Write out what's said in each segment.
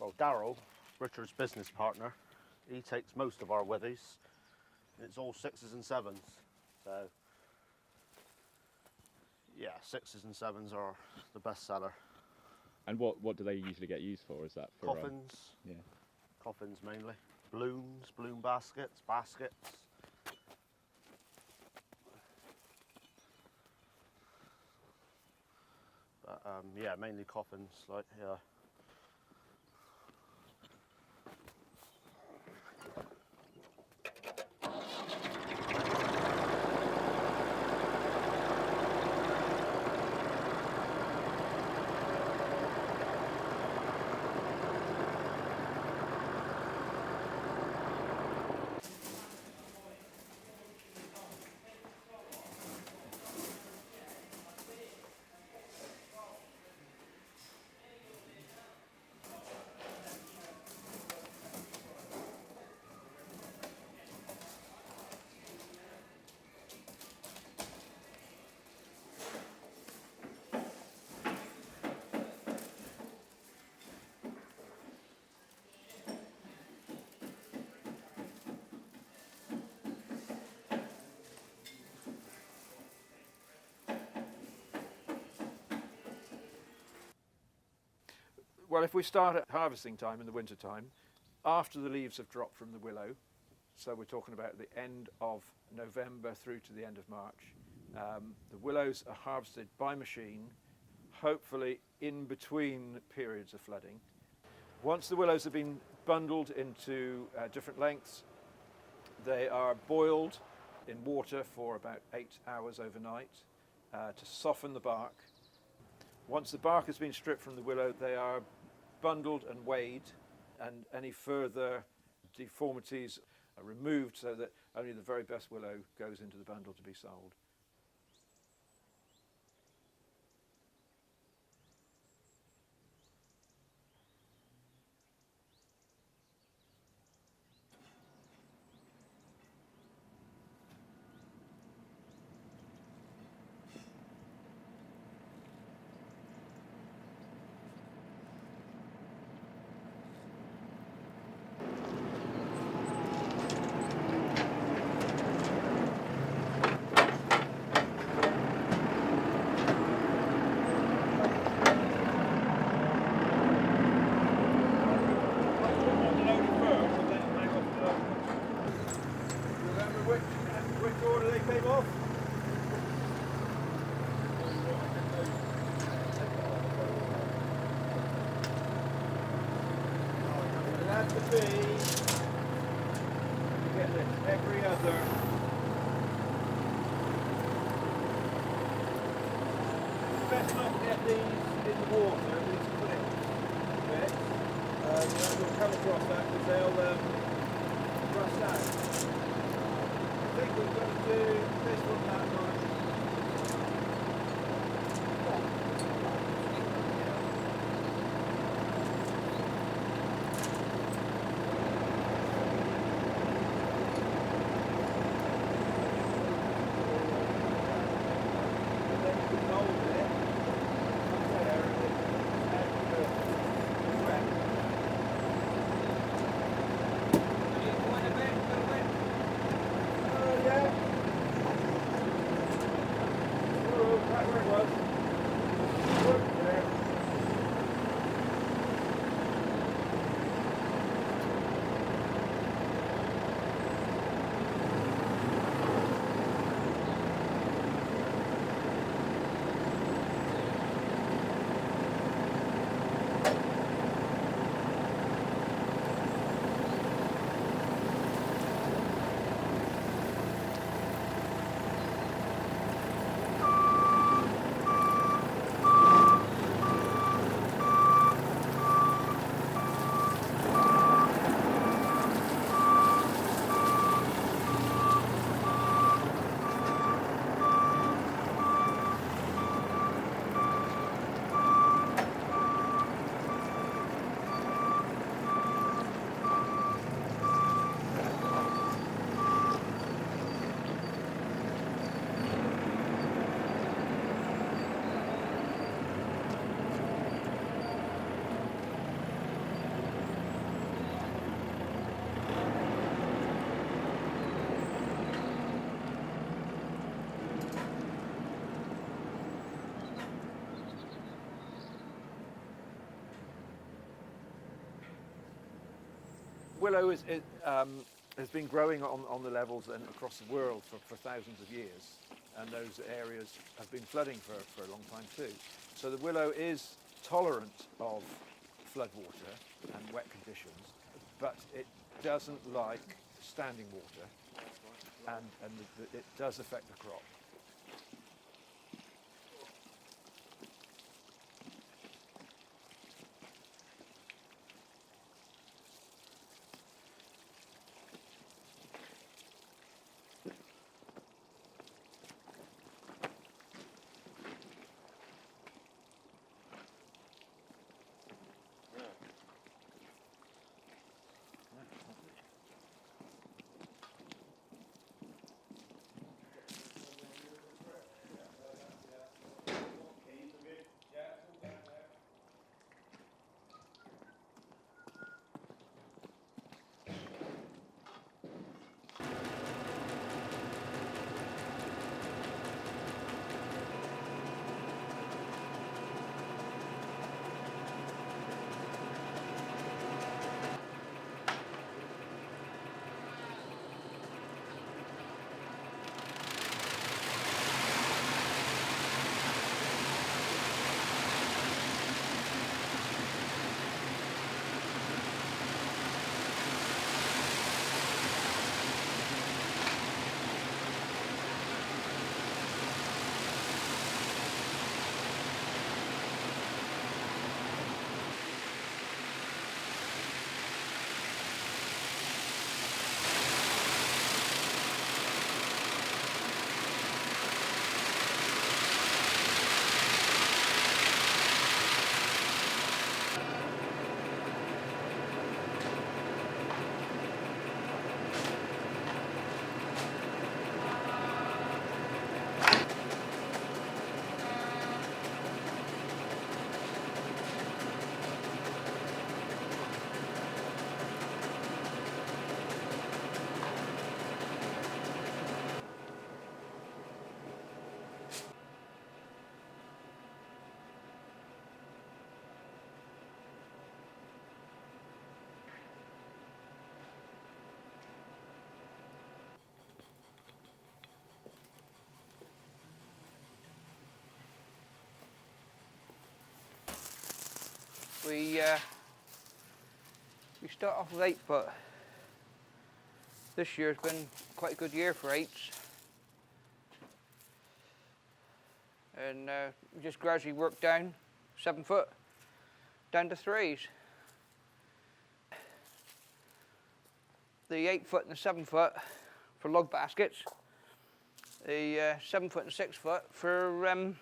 So Darryl, Richard's business partner, he takes most of our withies. It's all 6s and 7s. So yeah, 6s and 7s are the best seller. And what do they usually get used for? Is that for Coffins? Yeah. Coffins mainly. Balloons, balloon baskets. But yeah, mainly coffins, like, yeah. Well, if we start at harvesting time in the winter time, after the leaves have dropped from the willow, so we're talking about the end of November through to the end of March, the willows are harvested by machine, hopefully in between periods of flooding. Once the willows have been bundled into different lengths, they are boiled in water for about 8 hours overnight to soften the bark. Once the bark has been stripped from the willow, they are bundled and weighed, and any further deformities are removed so that only the very best willow goes into the bundle to be sold. Which order they came off? It has to be, you get this, every other. It's best not to get these in the water, these clips a bit. You'll come across that because they'll rust out. I think we've got to do this one that night. And then you can mold it up there and it's wet. Yeah. willow has been growing on the levels and across the world for thousands of years, and those areas have been flooding for a long time too. So the willow is tolerant of floodwater and wet conditions, but it doesn't like standing water, and it does affect the crop. We start off with 8 foot. This year's been quite a good year for 8s. And we just gradually worked down 7 foot, down to 3s. The 8 foot and the 7 foot for log baskets. The 7 foot and 6 foot for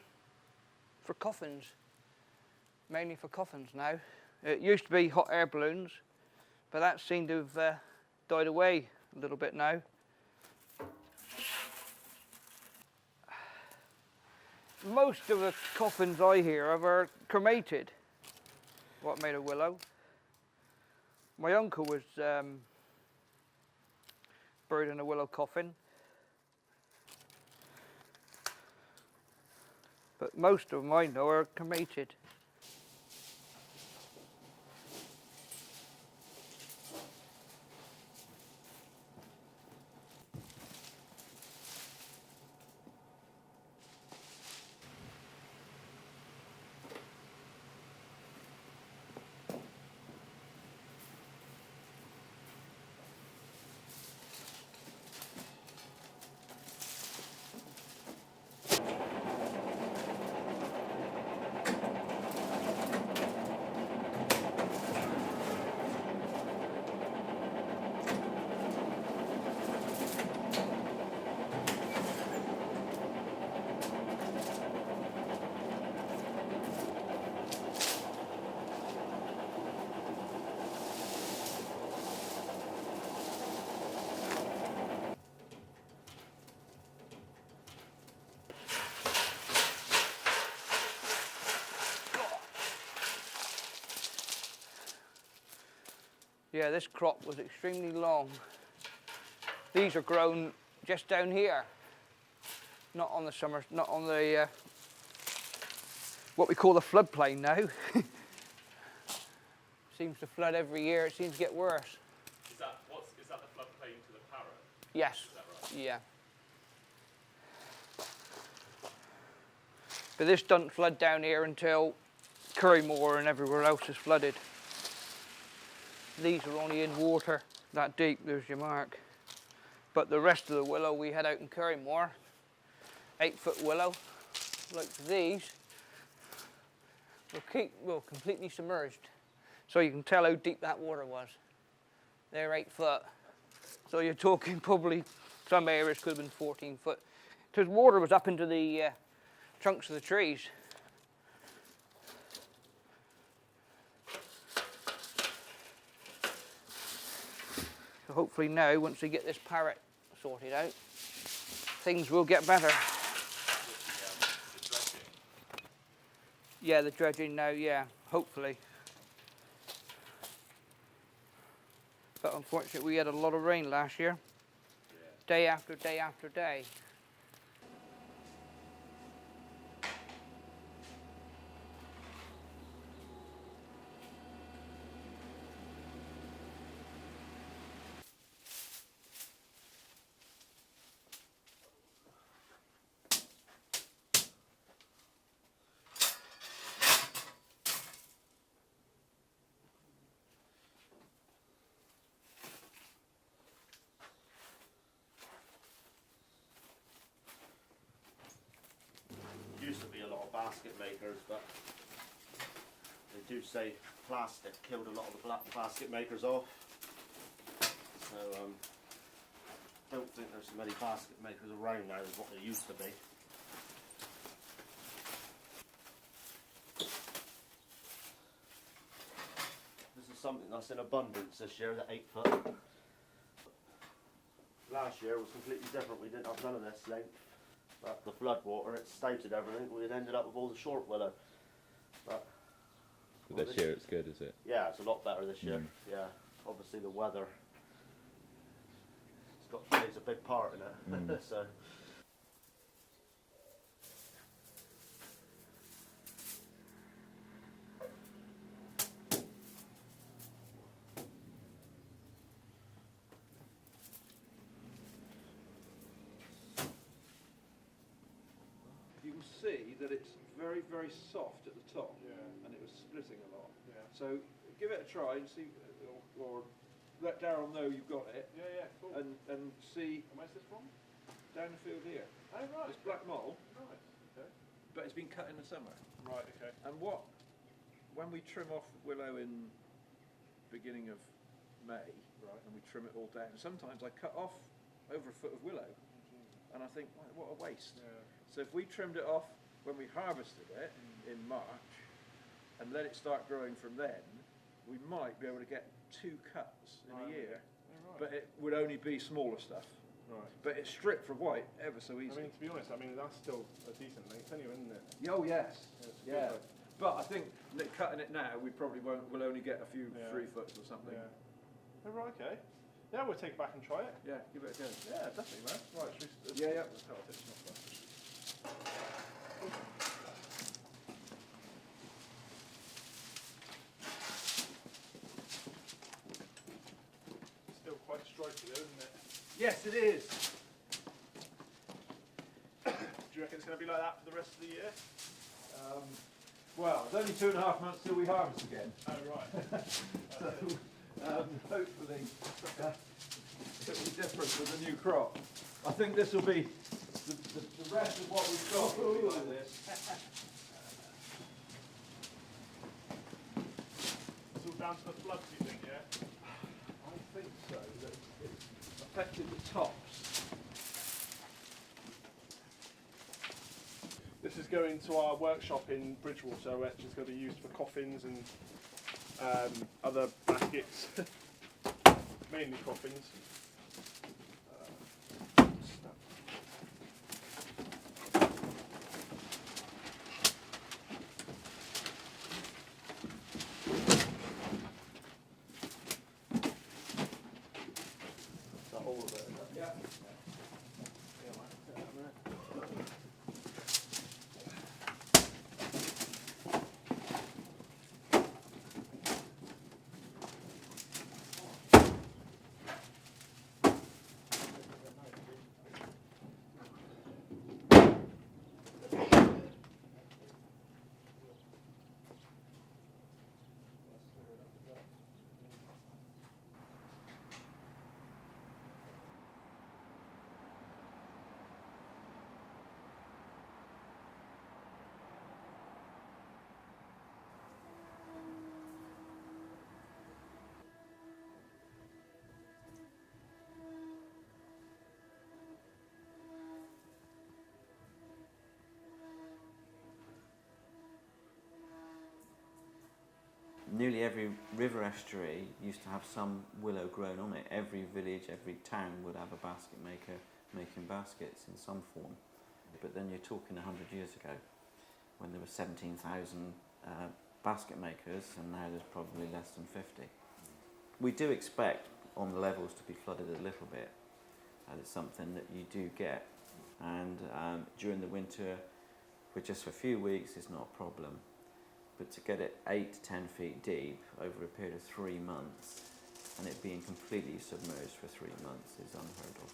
coffins. Mainly for coffins now. It used to be hot air balloons, but that seemed to have died away a little bit now. Most of the coffins I hear of are cremated, what made of willow. My uncle was buried in a willow coffin, but most of them I know are cremated. Yeah, this crop was extremely long. These are grown just down here, not on the what we call the floodplain now. Seems to flood every year. It seems to get worse. Is Yes, yeah. But this doesn't flood down here until Currymore and everywhere else is flooded. These are only in water that deep, there's your mark. But the rest of the willow we had out in Currymore, 8-foot willow, like these, were completely submerged. So you can tell how deep that water was. They're 8 foot. So you're talking probably, some areas could have been 14 foot. Because water was up into the trunks of the trees. So hopefully now, once we get this parrot sorted out, things will get better. Yeah, the dredging now, yeah, hopefully. But unfortunately, we had a lot of rain last year. Day after day after day. Used to be a lot of basket makers, but they do say plastic killed a lot of the black basket makers off. So don't think there's so many basket makers around now as what there used to be. This is something that's in abundance this year, the 8 foot. Last year was completely different, we didn't have none of this length. But the flood water, it stouted everything, we'd ended up with all the short willow. But This year it's good, is it? yeah, it's a lot better this year. Yeah, obviously the weather, plays a big part in it. So. You can see that it's very, very soft at the top, and it was splitting a lot. So give it a try and see, or let Darryl know you've got it. Cool. And see. And where's this from? Down the field here. Oh, right. It's black mole, Right, okay. but it's been cut in the summer. Right, okay. And when we trim off willow in beginning of May, Right. and we trim it all down, sometimes I cut off over a foot of willow, and I think, what a waste. Yeah. So if we trimmed it off when we harvested it in March, and let it start growing from then, we might be able to get 2 cuts in a year. Oh, right. But it would only be smaller stuff. Right. But it's stripped for white ever so easy. I mean, to be honest, that's still a decent length anyway, isn't it? Oh yes, Yeah, it's yeah. good. But I think cutting it now, we probably we'll only get a few Yeah. 3 foots or something. Yeah. Oh, right, okay. Yeah, we'll take it back and try it. Yeah, give it a go. Yeah, definitely, man. Right, should we, Yeah. Let's cut our attention off that. Still quite striking though, isn't it? Yes, it is. Do you reckon it's going to be like that for the rest of the year? Well, it's only 2.5 months till we harvest again. Oh, right. So hopefully it'll be different with the new crop. I think this will be the rest of what we've got will be like this. It's all down to the flood, do you think, yeah? I think so. That it's affected the tops. This is going to our workshop in Bridgewater, which is going to be used for coffins and other baskets, mainly coffins. Is that all of it? Yeah. every river estuary used to have some willow grown on it. Every village, every town would have a basket maker making baskets in some form. But then you're talking 100 years ago, when there were 17,000 basket makers, and now there's probably less than 50. We do expect on the levels to be flooded a little bit. It's something that you do get, and during the winter, for a few weeks, is not a problem. But to get it 8 to 10 feet deep over a period of 3 months, and it being completely submerged for 3 months, is unheard of.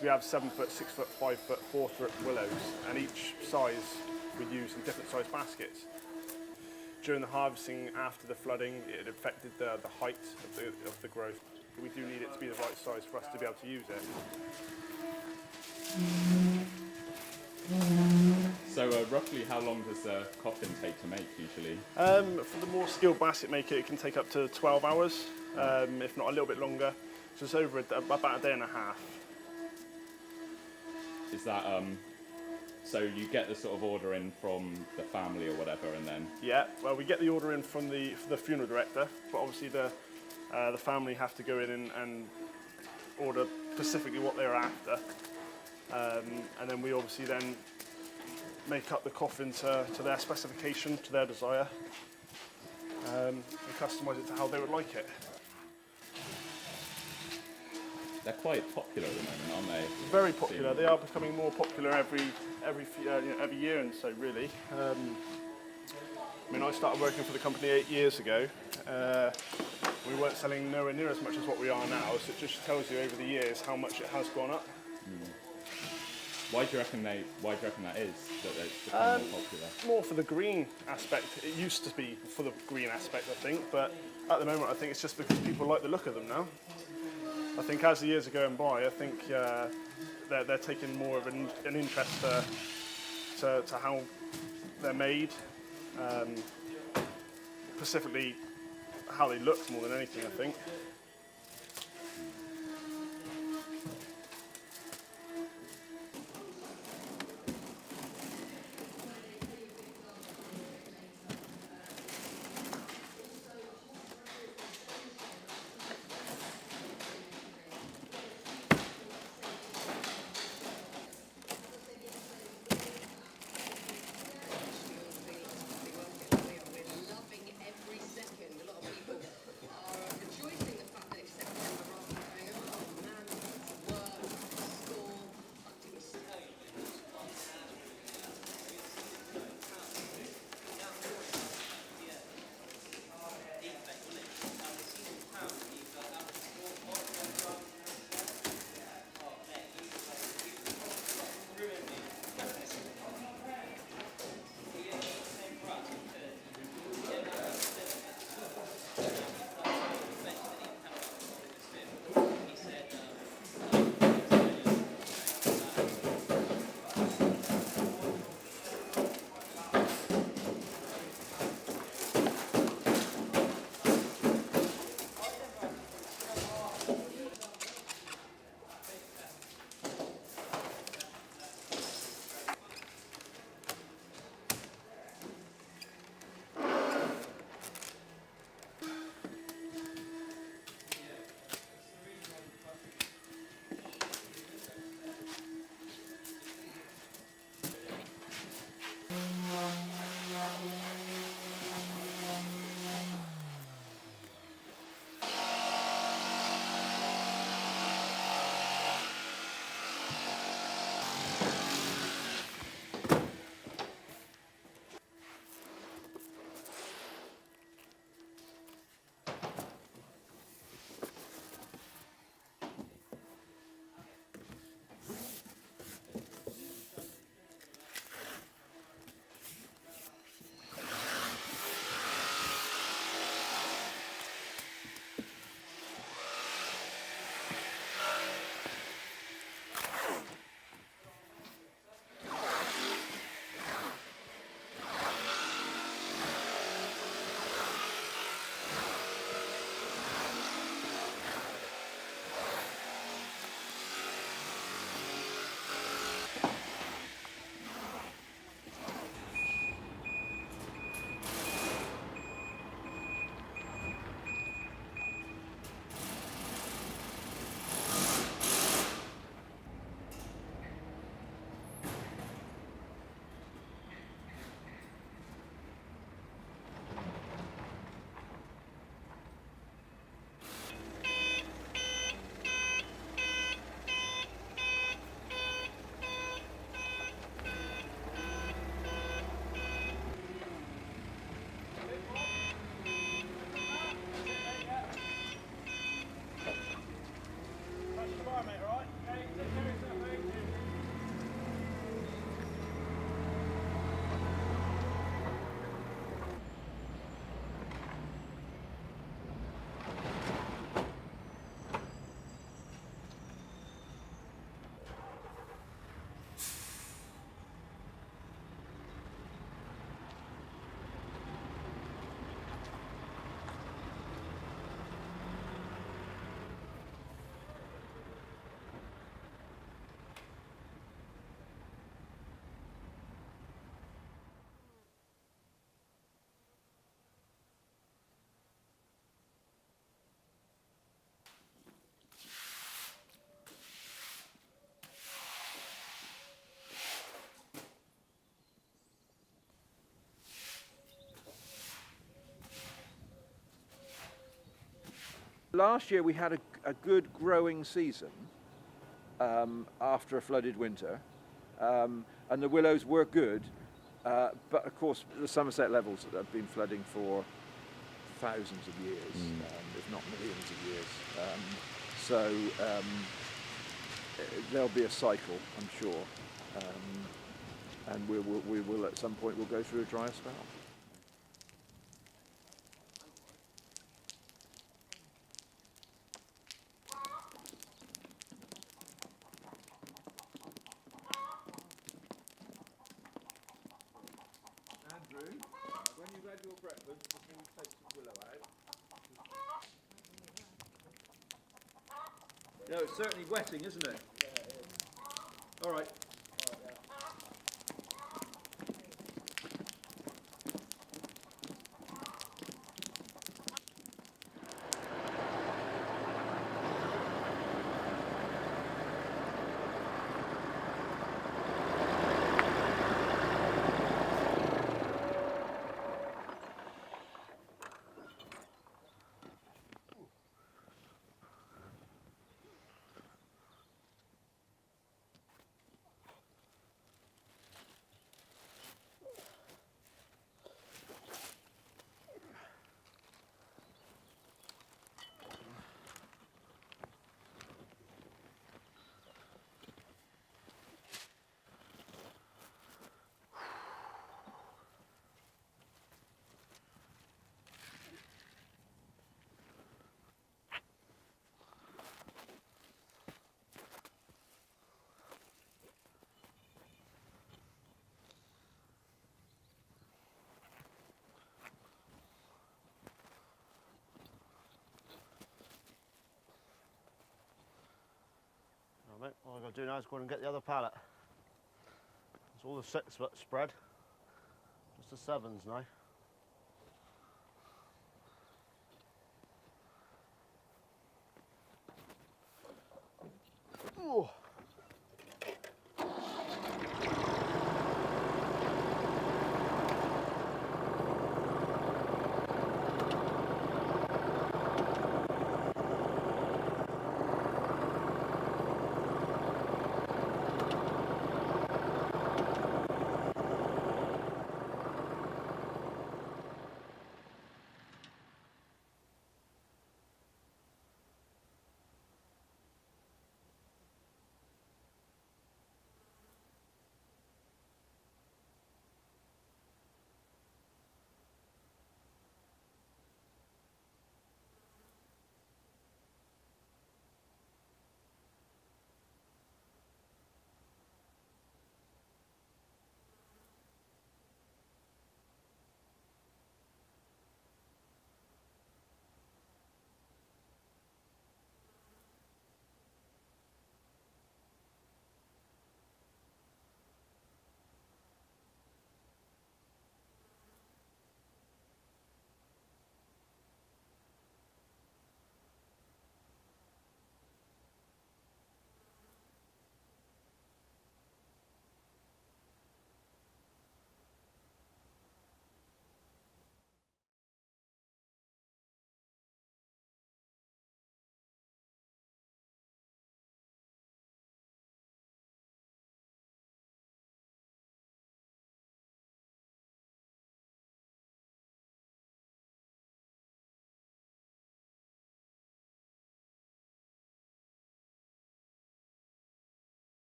We have 7 foot, 6 foot, 5 foot, 4 foot willows, and each size we use in different size baskets. During the harvesting after the flooding, it affected the height of the growth. We do need it to be the right size for us to be able to use it. So roughly how long does a coffin take to make usually? For the more skilled basket maker, it can take up to 12 hours, if not a little bit longer. So it's over about a day and a half. Is that, so you get the sort of order in from the family or whatever, and then? Yeah, well, we get the order in from the funeral director, but obviously the family have to go in and order specifically what they're after. And then we obviously then make up the coffin to their specification, to their desire, and customise it to how they would like it. They're quite popular at the moment, aren't they? Very popular. They are becoming more popular every year, and so really. I mean, I started working for the company 8 years ago. We weren't selling nowhere near as much as what we are now, so it just tells you over the years how much it has gone up. Why do you reckon that is, that it's become more popular? More for the green aspect. It used to be for the green aspect, I think, but at the moment I think it's just because people like the look of them now. I think as the years are going by, I think they're taking more of an interest to how they're made, specifically how they look more than anything, I think. Last year we had a good growing season after a flooded winter, and the willows were good, but of course the Somerset Levels have been flooding for thousands of years, if not millions of years. So there'll be a cycle, I'm sure, and we will at some point we'll go through a drier spell. Andrew, when you've had your breakfast, before you take the willow out. No, it's certainly wetting, isn't it? Yeah, it is. All right. Right, all I've got to do now is go and get the other pallet. It's all the 6 foot spread, just the 7s now.